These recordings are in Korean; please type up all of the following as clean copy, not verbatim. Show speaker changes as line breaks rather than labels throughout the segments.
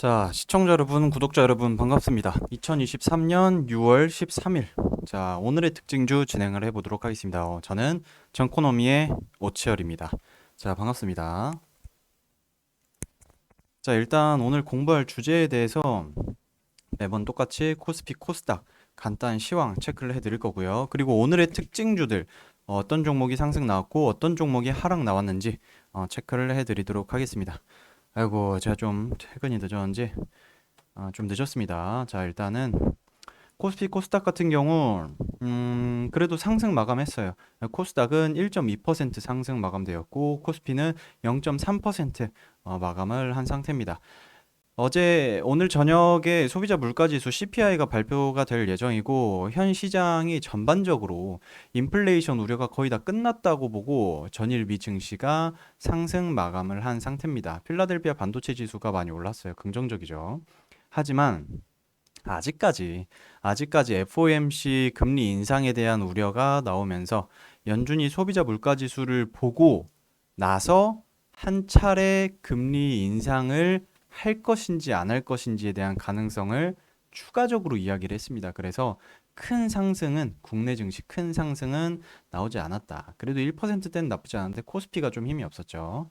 자, 시청자 여러분, 구독자 여러분, 반갑습니다. 2023년 6월 13일. 자, 오늘의 특징주 진행을 해보도록 하겠습니다. 저는 정코노미의 오치열입니다. 자, 반갑습니다. 자, 일단 오늘 공부할 주제에 대해서 매번 똑같이 코스피, 코스닥 간단 시황 체크를 해드릴 거고요. 그리고 오늘의 특징주들, 어떤 종목이 상승 나왔고 어떤 종목이 하락 나왔는지 체크를 해드리도록 하겠습니다. 아이고, 제가 좀 퇴근이 늦었는지 좀 늦었습니다. 자, 일단은 코스피 코스닥 같은 경우 그래도 상승 마감했어요. 코스닥은 1.2% 상승 마감되었고 코스피는 0.3% 마감을 한 상태입니다. 오늘 저녁에 소비자 물가지수 CPI가 발표가 될 예정이고 현 시장이 전반적으로 인플레이션 우려가 거의 다 끝났다고 보고 전일 미 증시가 상승 마감을 한 상태입니다. 필라델피아 반도체 지수가 많이 올랐어요. 긍정적이죠. 하지만 아직까지 FOMC 금리 인상에 대한 우려가 나오면서 연준이 소비자 물가 지수를 보고 나서 한 차례 금리 인상을 할 것인지 안 할 것인지에 대한 가능성을 추가적으로 이야기를 했습니다. 그래서 국내 증시 큰 상승은 나오지 않았다. 그래도 1%대는 나쁘지 않은데 코스피가 좀 힘이 없었죠.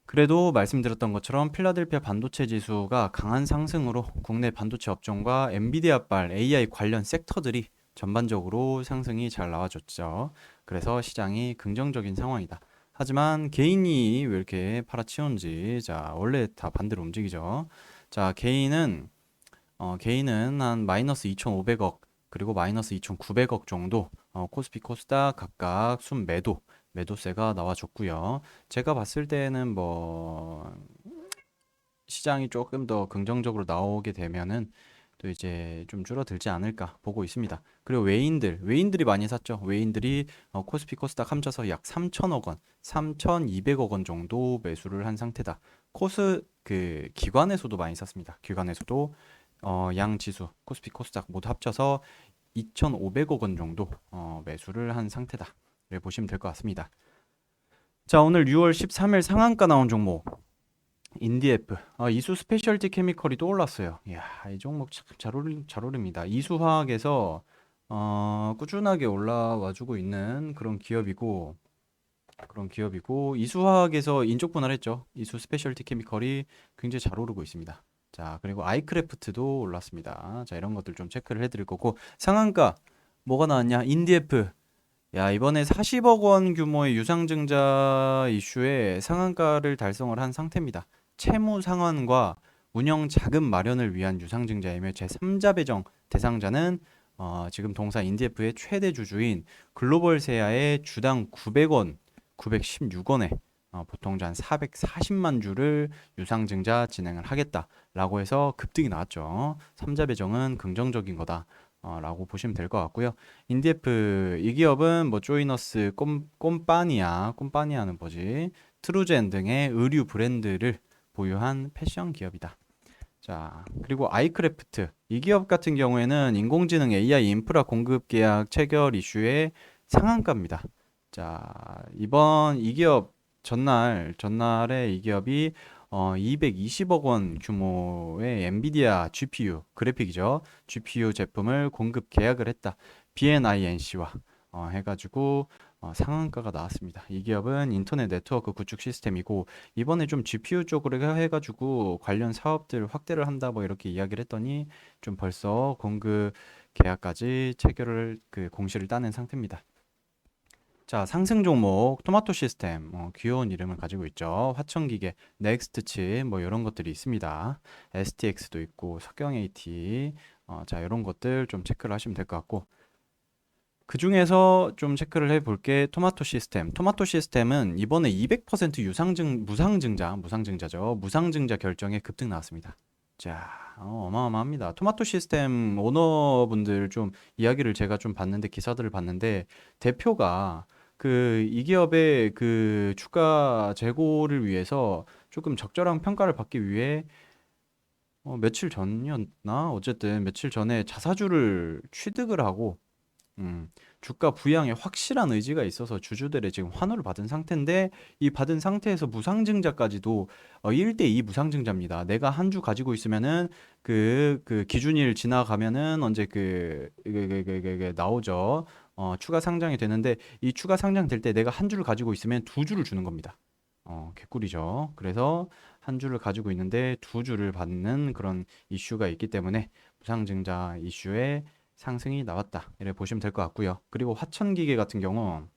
그래도 말씀드렸던 것처럼 필라델피아 반도체 지수가 강한 상승으로 국내 반도체 업종과 엔비디아발 AI 관련 섹터들이 전반적으로 상승이 잘 나와줬죠. 그래서 시장이 긍정적인 상황이다. 하지만 개인이 왜 이렇게 팔아치운지, 자, 원래 다 반대로 움직이죠. 자, 개인은 한 마이너스 2,500억 그리고 마이너스 2,900억 정도 코스피 코스닥 각각 매도세가 나와줬고요. 제가 봤을 때는 뭐 시장이 조금 더 긍정적으로 나오게 되면은 또 이제 좀 줄어들지 않을까 보고 있습니다. 그리고 외인들이 많이 샀죠. 외인들이 코스피 코스닥 합쳐서 약 3천억 원, 3,200억 원 정도 매수를 한 상태다. 기관에서도 많이 샀습니다. 기관에서도 양 지수, 코스피 코스닥 모두 합쳐서 2,500억 원 정도 매수를 한 상태다. 를 보시면 될 것 같습니다. 자, 오늘 6월 13일 상한가 나온 종목 인디에프. 이수 스페셜티 케미컬이 또 올랐어요. 이야, 이 종목 참 잘 오릅니다. 이수화학에서 꾸준하게 올라와주고 있는 그런 기업이고 이수화학에서 인적 분할했죠. 이수 스페셜티 케미컬이 굉장히 잘 오르고 있습니다. 자, 그리고 아이크래프트도 올랐습니다. 자, 이런 것들 좀 체크를 해드릴 거고 상한가 뭐가 나왔냐? 인디에프. 야, 이번에 40억 원 규모의 유상증자 이슈에 상한가를 달성을 한 상태입니다. 채무 상환과 운영 자금 마련을 위한 유상증자이며 제3자 배정 대상자는 지금 동사 인디에프의 최대 주주인 글로벌세아의 주당 900원, 916원에 보통자 한 440만 주를 유상증자 진행을 하겠다라고 해서 급등이 나왔죠. 3자 배정은 긍정적인 거다. 라고 보시면 될 것 같고요. 인디에프 이 기업은 뭐 조이너스, 꼼빠니아는 뭐지? 트루젠 등의 의류 브랜드를 보유한 패션 기업이다. 자, 그리고 아이크래프트 이 기업 같은 경우에는 인공지능 AI 인프라 공급 계약 체결 이슈의 상한가입니다. 자, 이번 이 기업 전날에 이 기업이 220억 원 규모의 엔비디아 GPU 그래픽이죠. GPU 제품을 공급 계약을 했다. BNINC와 해가지고 상한가가 나왔습니다. 이 기업은 인터넷 네트워크 구축 시스템이고 이번에 좀 GPU 쪽으로 해가지고 관련 사업들 확대를 한다 뭐 이렇게 이야기를 했더니 좀 벌써 공급 계약까지 체결을 공시를 따낸 상태입니다. 자, 상승 종목 토마토 시스템 귀여운 이름을 가지고 있죠. 화천기계, 넥스트칩 뭐 이런 것들이 있습니다. STX도 있고 석경 AT 자 이런 것들 좀 체크를 하시면 될 것 같고 그 중에서 좀 체크를 해볼 게 토마토 시스템. 토마토 시스템은 이번에 200% 무상증자죠. 무상증자 결정에 급등 나왔습니다. 자, 어마어마합니다. 토마토 시스템 오너분들 좀 이야기를 제가 좀 봤는데 기사들을 봤는데 대표가 이 기업의 그 주가 재고를 위해서 조금 적절한 평가를 받기 위해 며칠 전이었나? 어쨌든 며칠 전에 자사주를 취득을 하고 주가 부양에 확실한 의지가 있어서 주주들의 지금 환호를 받은 상태인데 이 받은 상태에서 무상증자까지도 1대2 무상증자입니다. 내가 한 주 가지고 있으면은 그 기준일 지나가면은 언제 나오죠. 추가 상장이 되는데 이 추가 상장될 때 내가 한 주를 가지고 있으면 두 주를 주는 겁니다. 개꿀이죠. 그래서 한 주를 가지고 있는데 두 주를 받는 그런 이슈가 있기 때문에 무상증자 이슈에 상승이 나왔다. 이렇게 보시면 될 것 같고요. 그리고 화천기계 같은 경우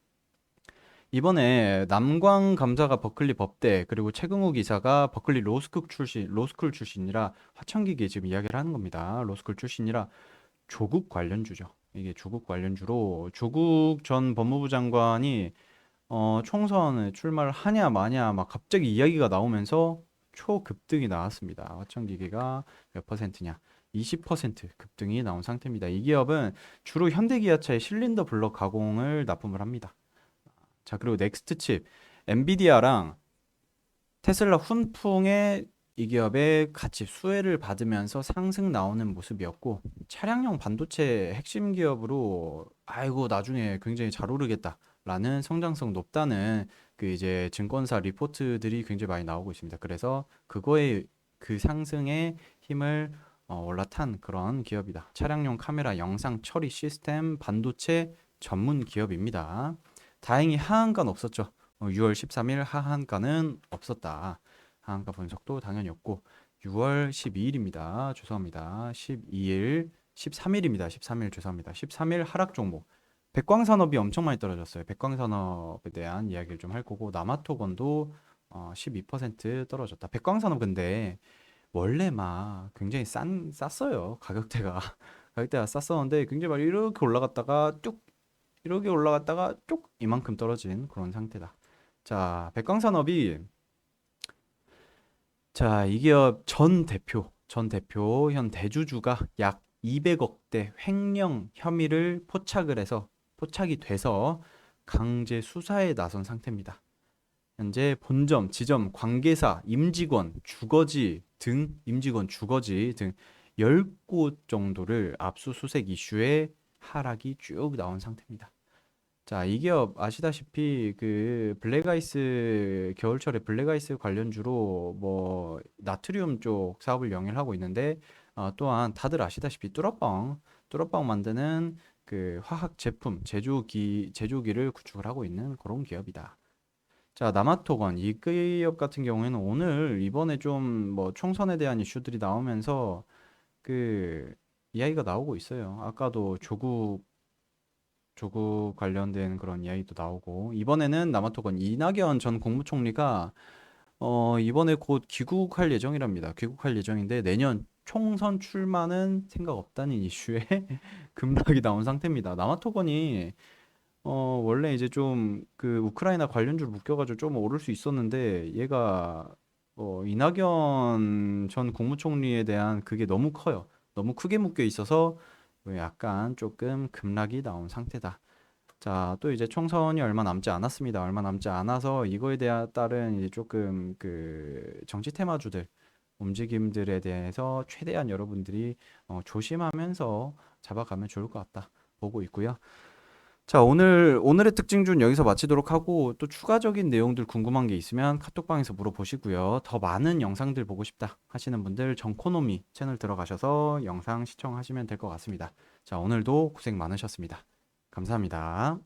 이번에 남광 감사가 버클리 법대 그리고 최근욱 이사가 버클리 로스쿨 출신이라 화천기계 지금 이야기를 하는 겁니다. 로스쿨 출신이라 조국 관련주죠. 이게 조국 관련주로 조국 전 법무부 장관이 총선에 출마를 하냐 마냐 막 갑자기 이야기가 나오면서 초급등이 나왔습니다. 화천기계가 몇 퍼센트냐? 20% 급등이 나온 상태입니다. 이 기업은 주로 현대기아차의 실린더 블럭 가공을 납품을 합니다. 자, 그리고 넥스트칩, 엔비디아랑 테슬라 훈풍의 이 기업의 같이 수혜를 받으면서 상승 나오는 모습이었고 차량용 반도체 핵심 기업으로 아이고 나중에 굉장히 잘 오르겠다라는 성장성 높다는 그 이제 증권사 리포트들이 굉장히 많이 나오고 있습니다. 그래서 그거에 그 상승의 힘을 올라탄 그런 기업이다. 차량용 카메라 영상 처리 시스템 반도체 전문 기업입니다. 다행히 하한가는 없었죠. 6월 13일 하한가는 없었다. 하한가 분석도 당연히 없고 6월 12일입니다. 죄송합니다. 12일, 13일입니다. 13일 죄송합니다. 13일 하락 종목. 백광산업이 엄청 많이 떨어졌어요. 백광산업에 대한 이야기를 좀 할 거고 남아토건도 12% 떨어졌다. 백광산업 근데 원래 막 굉장히 쌌어요. 가격대가. 가격대가 쌌었는데 굉장히 막 이렇게 올라갔다가 뚝 이렇게 올라갔다가 쭉 이만큼 떨어진 그런 상태다. 자, 백광산업이 자, 이 기업 전 대표 현 대주주가 약 200억대 횡령 혐의를 포착이 돼서 강제 수사에 나선 상태입니다. 현재 본점, 지점, 관계사, 임직원, 주거지 등 10곳 정도를 압수수색 이슈에 하락이 쭉 나온 상태입니다. 자, 이 기업 아시다시피 그 블랙아이스 겨울철에 블랙아이스 관련주로 뭐 나트륨 쪽 사업을 영위를 하고 있는데 또한 다들 아시다시피 뚜러빵 만드는 그 화학 제품 제조기를 구축을 하고 있는 그런 기업이다. 자, 남아토건 이 기업 같은 경우에는 오늘 이번에 좀 뭐 총선에 대한 이슈들이 나오면서 그 이야기가 나오고 있어요. 아까도 조국 관련된 그런 이야기도 나오고 이번에는 남아토건 이낙연 전 국무총리가 이번에 곧 귀국할 예정이랍니다. 귀국할 예정인데 내년 총선 출마는 생각 없다는 이슈에 급락이 나온 상태입니다. 남아토건이 원래 이제 좀 그 우크라이나 관련주로 묶여가지고 좀 오를 수 있었는데 얘가 이낙연 전 국무총리에 대한 그게 너무 커요. 너무 크게 묶여 있어서 약간 조금 급락이 나온 상태다. 자, 또 이제 총선이 얼마 남지 않았습니다. 얼마 남지 않아서 이거에 따른 이제 조금 그 정치 테마주들 움직임들에 대해서 최대한 여러분들이 조심하면서 잡아가면 좋을 것 같다 보고 있고요. 자, 오늘의 특징준 여기서 마치도록 하고 또 추가적인 내용들 궁금한 게 있으면 카톡방에서 물어보시고요. 더 많은 영상들 보고 싶다 하시는 분들 정코노미 채널 들어가셔서 영상 시청하시면 될 것 같습니다. 자, 오늘도 고생 많으셨습니다. 감사합니다.